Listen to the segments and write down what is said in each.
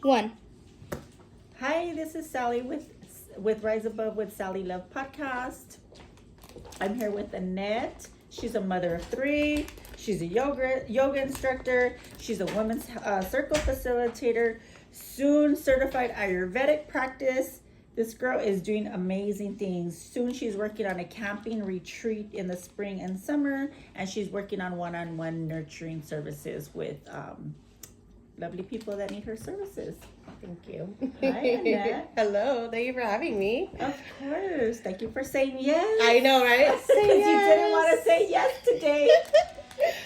One. Hi, this is Sally with Rise Above with Sally Love podcast. I'm here with Annette. She's a mother of three. She's a yoga instructor. She's a women's circle facilitator, soon certified Ayurvedic practice. This girl is doing amazing things. Soon she's working on a camping retreat in the spring and summer, and she's working on one-on-one nurturing services with lovely people that need her services. Thank you. Hi, Annette. Hello. Thank you for having me. Of course. Thank you for saying yes. I know, right? Because you didn't want to say yes today.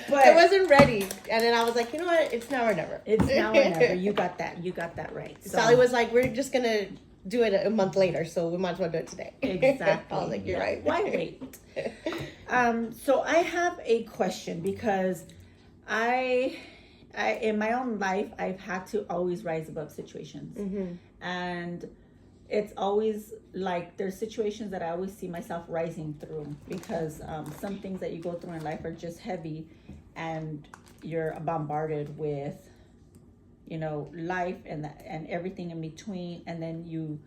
But I wasn't ready. And then I was like, you know what? It's now or never. it's now or never. You got that. You got that right. So, Sally was like, we're just going to do it a month later, so we might as well do it today. Exactly. I was like, you're right. Why wait? So I have a question because I in my own life, I've had to always rise above situations. Mm-hmm. And it's always like there's situations that I always see myself rising through because some things that you go through in life are just heavy and you're bombarded with, life and everything in between. And then you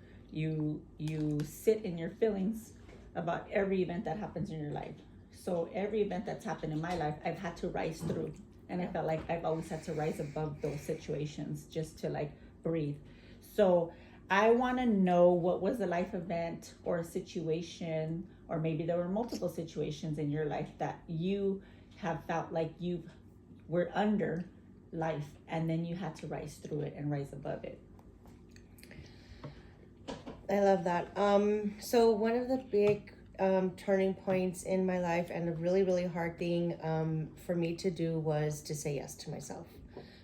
sit in your feelings about every event that happens in your life. So every event that's happened in my life, I've had to rise through. And I felt like I've always had to rise above those situations just to breathe. So I want to know what was a life event or a situation, or maybe there were multiple situations in your life that you have felt like you were under life and then you had to rise through it and rise above it. I love that. So one of the big turning points in my life and a really, really hard thing for me to do was to say yes to myself,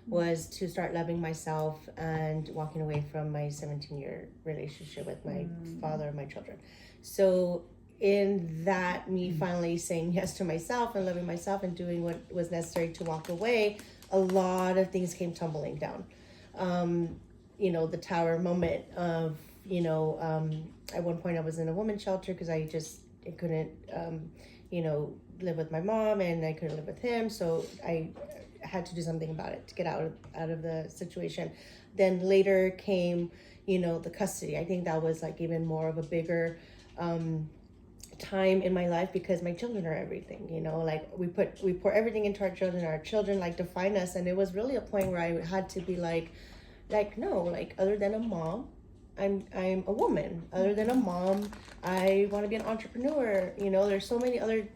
was to start loving myself and walking away from my 17-year relationship with my father and my children. So in that, me finally saying yes to myself and loving myself and doing what was necessary to walk away, a lot of things came tumbling down. The tower moment of, at one point I was in a women's shelter because I couldn't, live with my mom and I couldn't live with him. So I had to do something about it to get out of the situation. Then later came, the custody. I think that was even more of a bigger time in my life because my children are everything, we pour everything into our children define us. And it was really a point where I had to be no, other than a mom, I'm a woman. Other than a mom, I want to be an entrepreneur. There's so many other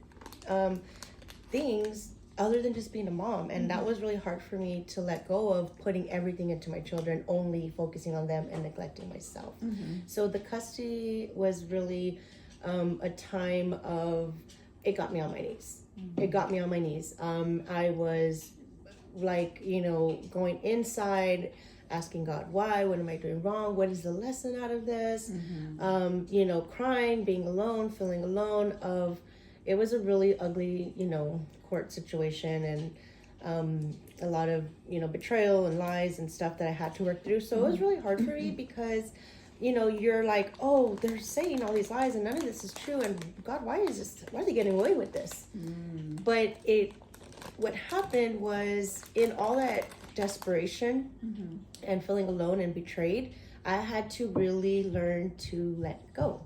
things other than just being a mom. And that was really hard for me to let go of, putting everything into my children, only focusing on them and neglecting myself. Mm-hmm. So the custody was really a time of, it got me on my knees. Mm-hmm. It got me on my knees. I was going inside, asking God, why? What am I doing wrong? What is the lesson out of this? Mm-hmm. Crying, being alone, feeling alone. It was a really ugly, court situation and a lot of, betrayal and lies and stuff that I had to work through. So it was really hard for me because, you're like, oh, they're saying all these lies and none of this is true. And God, why are they getting away with this? Mm. But what happened was, in all that desperation and feeling alone and betrayed, I had to really learn to let go,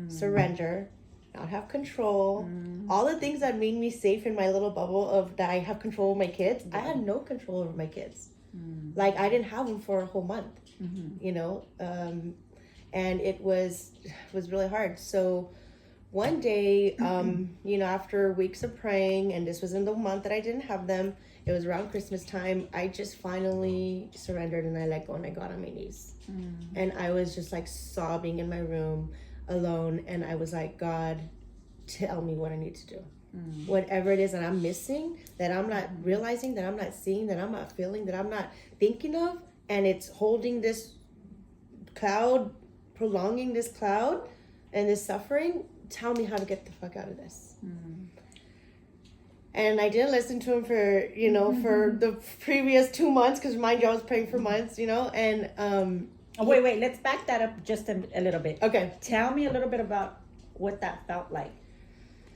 surrender, not have control. All the things that made me safe in my little bubble of that I have control over my kids, I had no control over my kids. I didn't have them for a whole month, and it was really hard. So one day, after weeks of praying, and this was in the month that I didn't have them, it was around Christmas time, I just finally surrendered and I let go and I got on my knees. And I was just sobbing in my room alone. And I was like, God, tell me what I need to do. Whatever it is that I'm missing, that I'm not realizing, that I'm not seeing, that I'm not feeling, that I'm not thinking of. And it's holding this cloud, prolonging this cloud and this suffering. Tell me how to get the fuck out of this. And I didn't listen to him for, for the previous 2 months, because mind you, I was praying for months, and... Wait, let's back that up just a little bit. Okay. Tell me a little bit about what that felt like.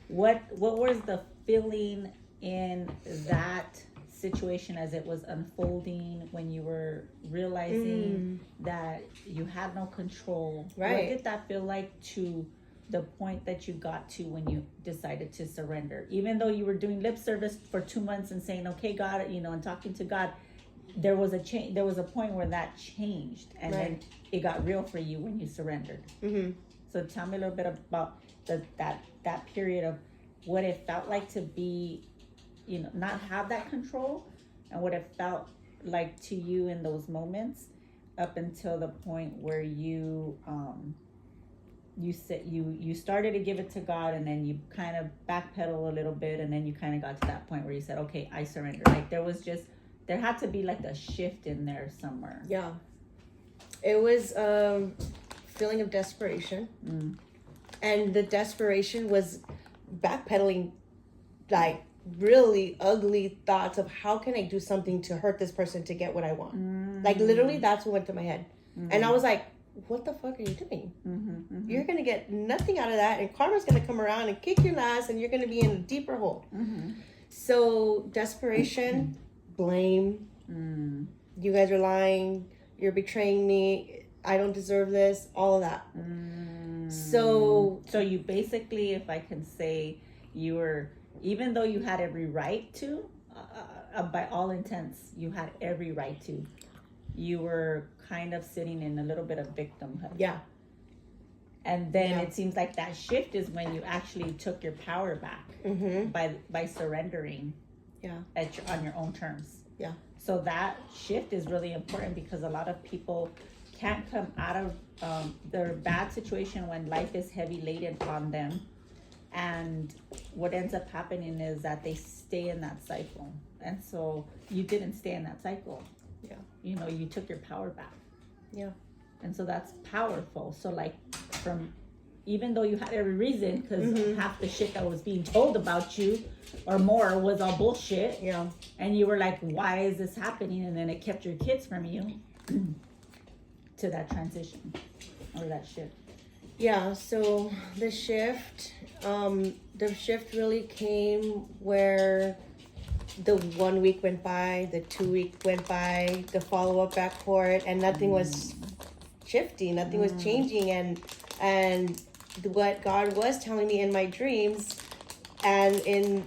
What was the feeling in that situation as it was unfolding, when you were realizing that you had no control? Right. What did that feel like to the point that you got to when you decided to surrender? Even though you were doing lip service for 2 months and saying, okay, God, and talking to God, there was a change. There was a point where that changed, and then it got real for you when you surrendered. So tell me a little bit about that period of what it felt like to be, not have that control, and what it felt like to you in those moments, up until the point where you said you started to give it to God, and then you kind of backpedal a little bit, and then you kind of got to that point where you said, okay, I surrender. Like there had to be like a shift in there somewhere. Yeah. It was a feeling of desperation. And the desperation was backpedaling, like really ugly thoughts of how can I do something to hurt this person to get what I want. Like literally that's what went through my head. And I was like, what the fuck are you doing? You're going to get nothing out of that, and karma's going to come around and kick your ass, and you're going to be in a deeper hole. So desperation, blame, you guys are lying, you're betraying me, I don't deserve this, all of that. So you basically, if I can say, you were, even though you had every right to, by all intents, you had every right to, you were kind of sitting in a little bit of victimhood. Yeah. And then it seems like that shift is when you actually took your power back by surrendering on your own terms. Yeah. So that shift is really important, because a lot of people can't come out of their bad situation when life is heavy laden on them. And what ends up happening is that they stay in that cycle. And so you didn't stay in that cycle. Yeah. You took your power back. Yeah. And so that's powerful. So like, even though you had every reason, because half the shit that was being told about you or more was all bullshit. Yeah. And you were like, why is this happening? And then it kept your kids from you to that transition or that shift. Yeah. So the shift really came where the 1 week went by, the 2 week went by, the follow-up back court, and nothing was shifting, nothing was changing, and what God was telling me in my dreams and in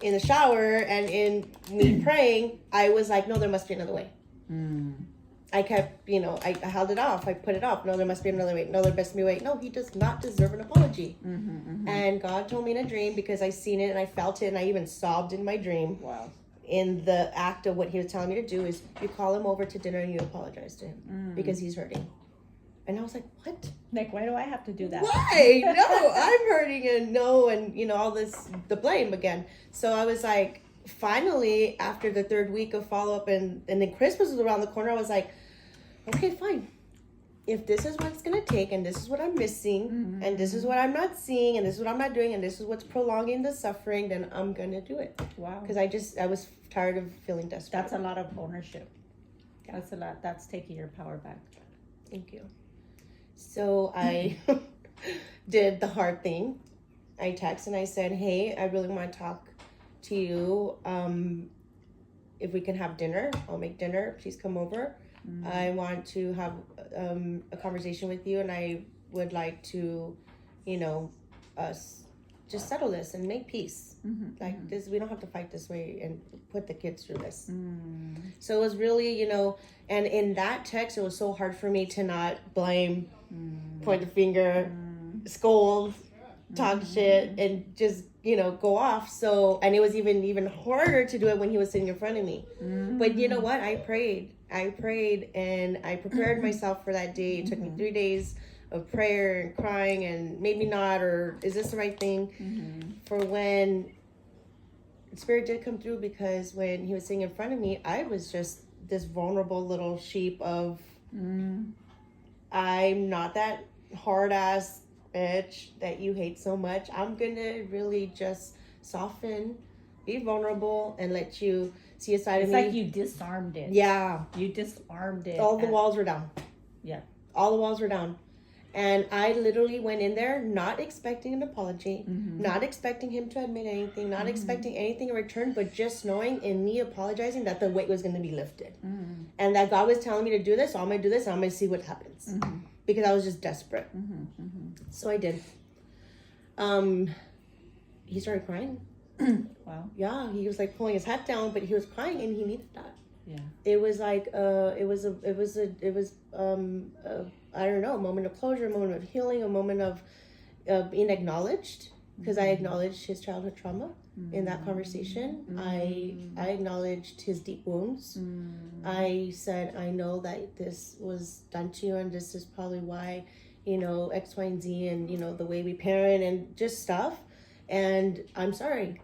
the shower and in me praying, I was like, no, there must be another way. I kept, I held it off. I put it off. No, there must be another way. No, there must be a way. No, he does not deserve an apology. And God told me in a dream, because I seen it and I felt it, and I even sobbed in my dream. Wow. In the act of what he was telling me to do, is you call him over to dinner and you apologize to him because he's hurting. And I was like, what? Like, why do I have to do that? Why? No, I'm hurting, and all this, the blame again. So I was like, finally, after the 3rd week of follow-up, and then Christmas was around the corner, I was like, okay, fine. If this is what it's going to take, and this is what I'm missing, and this is what I'm not seeing, and this is what I'm not doing, and this is what's prolonging the suffering, then I'm going to do it. Wow. Because I was tired of feeling desperate. That's a lot of ownership. That's a lot. That's taking your power back. Thank you. So I did the hard thing. I texted and I said, hey, I really want to talk to you. If we can have dinner, I'll make dinner. Please come over. I want to have a conversation with you, and I would like to, us just settle this and make peace. Like this, we don't have to fight this way and put the kids through this. So it was really, and in that text, it was so hard for me to not blame, point the finger, scold, talk shit, and just, go off. So, and it was even harder to do it when he was sitting in front of me. But you know what? I prayed and I prepared myself for that day. It took me 3 days of prayer and crying and maybe not, or is this the right thing? For when Spirit did come through, because when he was sitting in front of me, I was just this vulnerable little sheep of, I'm not that hard ass bitch that you hate so much. I'm gonna really just soften, be vulnerable, and let you see a side of me. It's like you disarmed it. Yeah. You disarmed it. All the walls were down. Yeah. All the walls were down. And I literally went in there not expecting an apology, not expecting him to admit anything, not expecting anything in return, but just knowing in me apologizing that the weight was going to be lifted. And that God was telling me to do this, so I'm going to do this, and I'm going to see what happens. Because I was just desperate. So I did. He started crying. Wow. Yeah, he was like pulling his hat down, but he was crying and he needed that. Yeah. It was like it was I don't know, a moment of closure, a moment of healing, a moment of being acknowledged, because I acknowledged his childhood trauma in that conversation. I acknowledged his deep wounds. I said, I know that this was done to you, and this is probably why, you know, X, Y, and Z, and, you know, the way we parent and just stuff. And I'm sorry.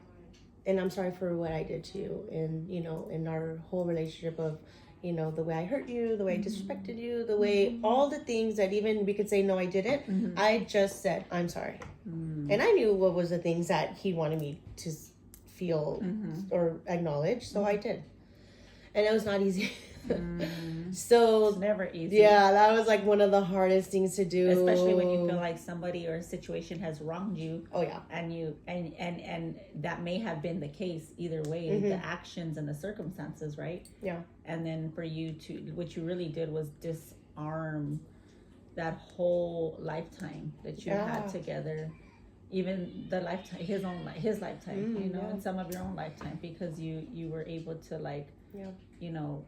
And I'm sorry for what I did to you, and, you know, in our whole relationship of, you know, the way I hurt you, the way I disrespected you, the way, all the things that even we could say, no, I didn't. I just said, I'm sorry. And I knew what was the things that he wanted me to feel or acknowledge. So I did. And it was not easy. So It's never easy. yeah, that was like one of the hardest things to do, especially when you feel like somebody or a situation has wronged you. Oh yeah. And you and that may have been the case either way, the actions and the circumstances, right? Yeah. And then for you to, what you really did was disarm that whole lifetime that you had together, even the lifetime, his lifetime, you know, and some of your own lifetime, because you were able to, like, you know,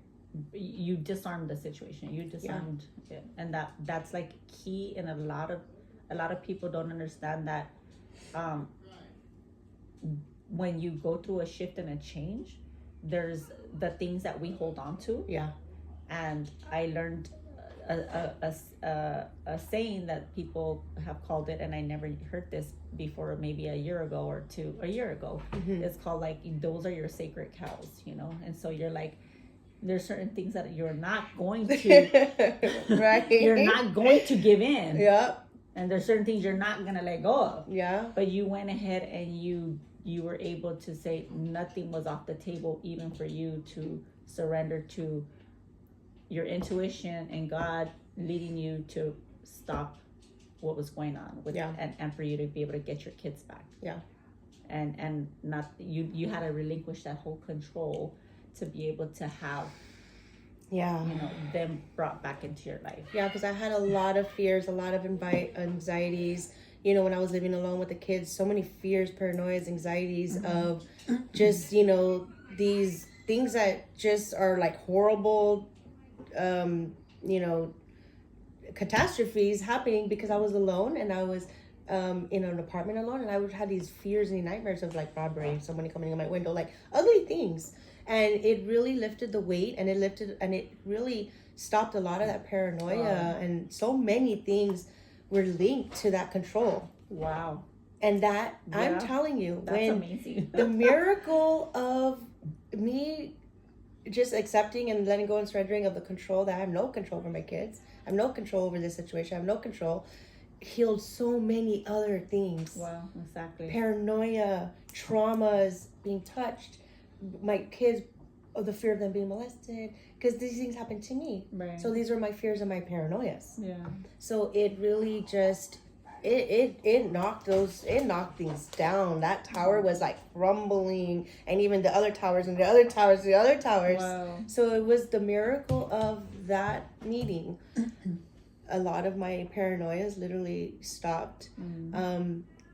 you disarmed the situation, you disarmed it. And that's like key. And a lot of people don't understand that when you go through a shift and a change, there's the things that we hold on to. And I learned a saying that people have called it, and I never heard this before, maybe a year ago. It's called, like, those are your sacred cows, you know. And so you're like, there's certain things that you're not going to right, you're not going to give in. And there's certain things you're not gonna let go of. But you went ahead and you were able to say nothing was off the table, even for you to surrender to your intuition and God leading you to stop what was going on with and for you to be able to get your kids back. And not you had to relinquish that whole control to be able to have you know, them brought back into your life. Because I had a lot of fears, a lot of anxieties, you know, when I was living alone with the kids. So many fears, paranoias, anxieties of just, you know, these things that just are like horrible, you know, catastrophes happening because I was alone, and I was in an apartment alone, and I would have these fears and nightmares of, like, robbery, somebody coming in my window, like ugly things. And it really lifted the weight, and it really stopped a lot of that paranoia. And so many things were linked to that control. And that, I'm telling you, that's when amazing. The miracle of me just accepting and letting go and surrendering of the control, that I have no control over my kids, I have no control over this situation, I have no control, healed so many other things. Exactly. Paranoia, traumas, being touched, my kids, the fear of them being molested, because these things happened to me. So these are my fears and my paranoias. So it really just it knocked things down. That tower was like crumbling, and even the other towers and the other towers, So it was the miracle of that meeting. A lot of my paranoias literally stopped.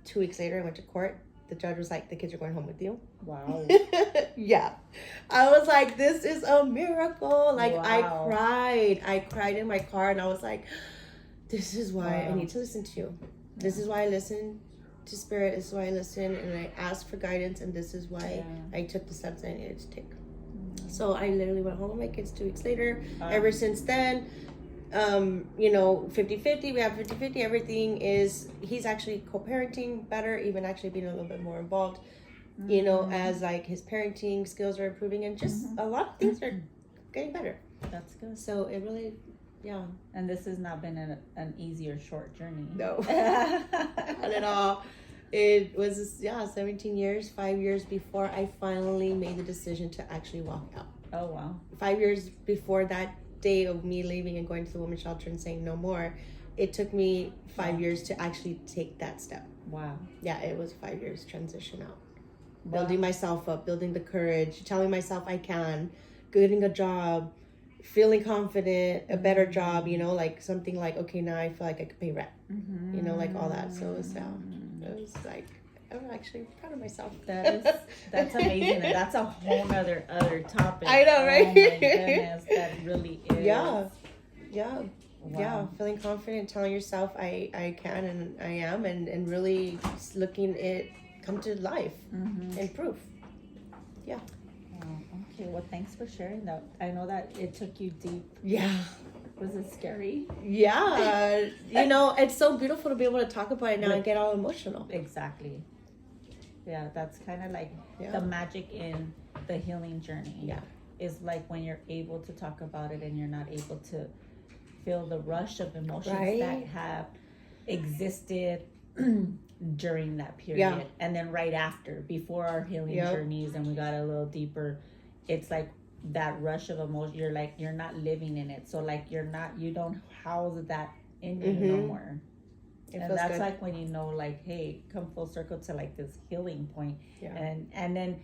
2 weeks later, I went to court. The judge was like, the kids are going home with you. I was like, this is a miracle. Like, I cried in my car, and I was like, this is why I need to listen to you. This is why I listen to Spirit. This is why I listen, and I asked for guidance, and this is why I took the steps I needed to take. So I literally went home with my kids 2 weeks later. Ever since then, you know, 50-50, we have 50-50. Everything is, he's actually co-parenting better, even actually being a little bit more involved, you know, as like his parenting skills are improving, and just a lot of things are getting better. That's good. So it really, And this has not been an easy or short journey. No, not at all. It was 17 years, 5 years before I finally made the decision to actually walk out. 5 years before that day of me leaving and going to the women's shelter and saying no more, it took me 5 years to actually take that step. Wow. Yeah, it was 5 years transition out. Wow. Building myself up, building the courage, telling myself I can, getting a job, feeling confident, a better job, you know, like something like, okay, now I feel like I could pay rent, you know, like all that. So it was like, I'm actually proud of myself. That's amazing. And that's a whole other topic. I know, right? Oh my goodness, that really is. Yeah. Wow. Yeah, feeling confident, telling yourself I can and I am, and really looking it come to life and proof. Yeah. Wow. Okay, well, thanks for sharing that. I know that it took you deep. Yeah. Was it scary? Yeah. You know, it's so beautiful to be able to talk about it now and get all emotional. Exactly. Yeah, that's kind of like the magic in the healing journey. Yeah. Is like when you're able to talk about it and you're not able to feel the rush of emotions that have existed during that period, and then right after, before our healing journeys, and we got a little deeper, it's like that rush of emotion. You're like, you're not living in it, so like you don't house that in you no more. And that's good. Like when you know, like, hey, come full circle to like this healing point. And then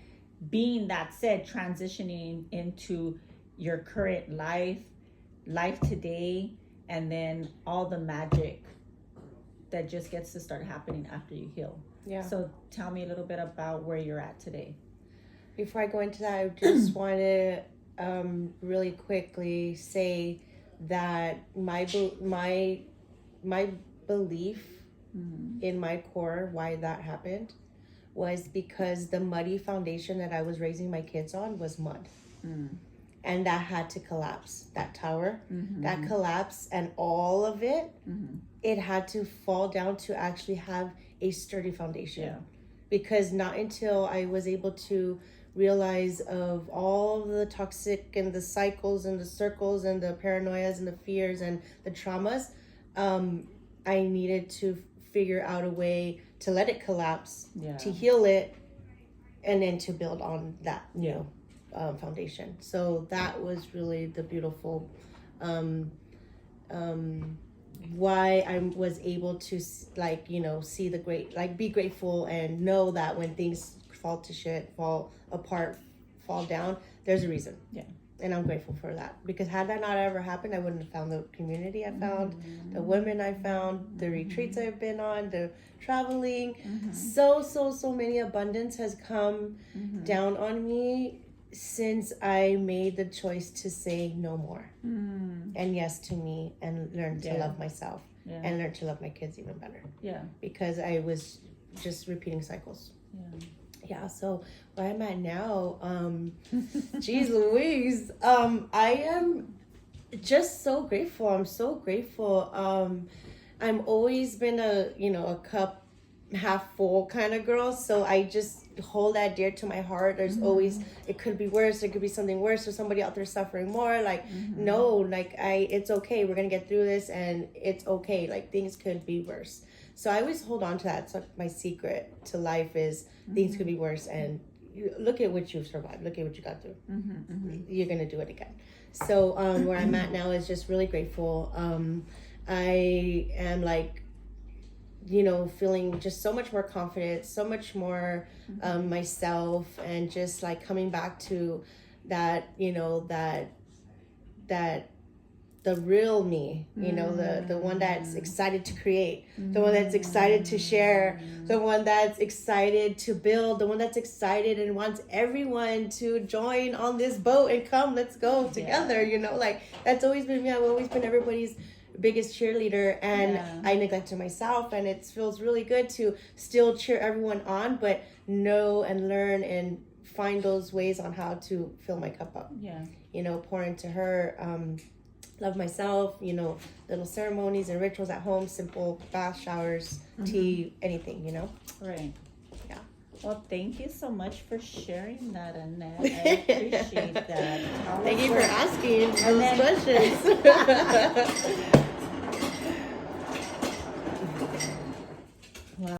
being that said, transitioning into your current life today, and then all the magic that just gets to start happening after you heal. Yeah. So tell me a little bit about where you're at today. Before I go into that, I just want to really quickly say that my belief in my core, why that happened, was because the muddy foundation that I was raising my kids on was mud. And that had to collapse. That tower, that collapsed, and all of it, it had to fall down to actually have a sturdy foundation. Yeah. Because not until I was able to realize of all the toxic and the cycles and the circles and the paranoias and the fears and the traumas, I needed to figure out a way to let it collapse, to heal it, and then to build on that new foundation. So that was really the beautiful why I was able to see the great, like, be grateful and know that when things fall to shit, fall apart, fall down, there's a reason. Yeah. And I'm grateful for that, because had that not ever happened, I wouldn't have found the community I found, the women I found, the retreats I've been on, the traveling. So many abundance has come down on me since I made the choice to say no more and yes to me, and learn to love myself and learn to love my kids even better. Yeah. Because I was just repeating cycles. Yeah, so where I'm at now, geez Louise, I am just so grateful. I'm so grateful. I'm always been a cup half full kind of girl, so I just hold that dear to my heart. There's always, it could be worse, it could be something worse, or somebody out there suffering more. Like, no, like, it's okay, we're gonna get through this, and it's okay, like, things could be worse. So I always hold on to that. So my secret to life is things could be worse, and look at what you've survived, look at what you got through. You're gonna do it again. So where I'm at now is just really grateful. I am, like, feeling just so much more confident, so much more myself, and just like coming back to that, that the real me, the one that's excited to create, the one that's excited to share, the one that's excited to build, the one that's excited and wants everyone to join on this boat and come, let's go together. Like, that's always been me. I've always been everybody's biggest cheerleader, and I neglected myself, and it feels really good to still cheer everyone on, but know and learn and find those ways on how to fill my cup up. Pour into her, love myself, little ceremonies and rituals at home, simple bath, showers, tea, anything, Right. Yeah. Well, thank you so much for sharing that, Annette. I appreciate that. Thank you for asking those questions.